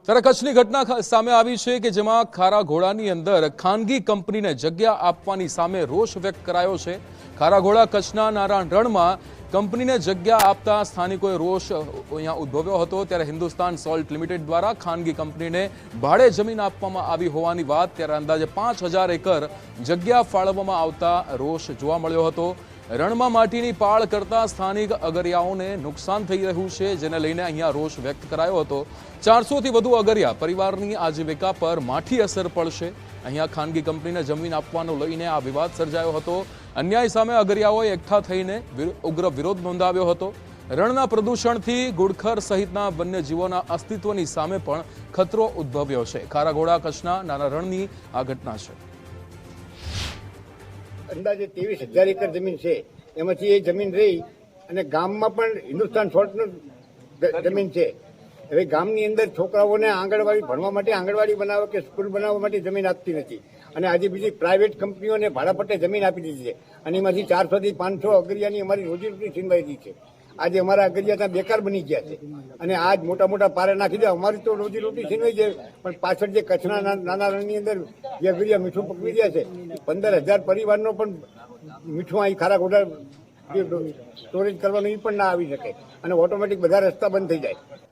ત્યારે કચ્છની ઘટના સામે આવી છે કે જેમાં ખારા ઘોડાની અંદર ખાનગી કંપનીને જગ્યા આપવાની સામે રોષ વ્યક્ત કરાયો છે। ખારા ઘોડા કચ્છના નારાયણ રણમાં કંપનીને જગ્યા આપતા સ્થાનિકોએ રોષ અહીંયા ઉદ્ભવ્યો હતો। ત્યારે હિન્દુસ્તાન સોલ્ટ લિમિટેડ દ્વારા ખાનગી કંપનીને ભાડે જમીન આપવામાં આવી હોવાની વાત, ત્યારે અંદાજે 5000 એકર જગ્યા ફાળવવામાં આવતા રોષ જોવા મળ્યો હતો। રણમાં માટીની પાળ કરતા સ્થાનિક અગરિયાઓને નુકસાન થઈ રહ્યું છે, જેને લઈને અહીંયા રોષ વ્યક્ત કરાયો હતો। 400 થી વધુ અગરિયા પરિવારની આજીવિકા પર માઠી અસર પડશે। અહીંયા ખાનગી કંપનીને જમીન આપવાનો લઈને આ વિવાદ સર્જાયો હતો। અન્યાય સામે અગરિયાઓએ એકઠા થઈને ઉગ્ર વિરોધ નોંધાવ્યો હતો। રણના પ્રદૂષણથી ગુડખર સહિતના વન્યજીવોના અસ્તિત્વની સામે પણ ખતરો ઉદ્ભવ્યો છે। ખારા ઘોડા કચ્છના નાના રણની આ ઘટના છે। અંદાજે 23,000 એકર જમીન છે, એમાંથી એ જમીન રહી અને ગામમાં પણ હિન્દુસ્તાન સોલ્ટનું જમીન છે। હવે ગામની અંદર છોકરાઓને આંગણવાડી ભણવા માટે આંગણવાડી બનાવવા કે સ્કૂલ બનાવવા માટે જમીન આપતી નથી અને આજે બીજી પ્રાઇવેટ કંપનીઓને ભાડા પટ્ટે જમીન આપી દીધી છે અને એમાંથી 400 થી 500 અગરિયાની અમારી રોજીરોટી છીનવાઈ ગઈ છે। આજે અમારા અગરિયા ત્યાં બેકાર બની ગયા છે અને આજ મોટા મોટા પારે નાખી દે, અમારી તો રોજીરોટી છીનવાઈ જાય, પણ પાછળ જે કચ્છના નાના રણની અંદર જે અગરિયા મીઠું પકવી ગયા છે, 15,000 પરિવારનો પણ મીઠું અહીં ખારા ઘોડા સ્ટોરેજ કરવાનું એ પણ ના આવી શકે અને ઓટોમેટિક બધા રસ્તા બંધ થઈ જાય।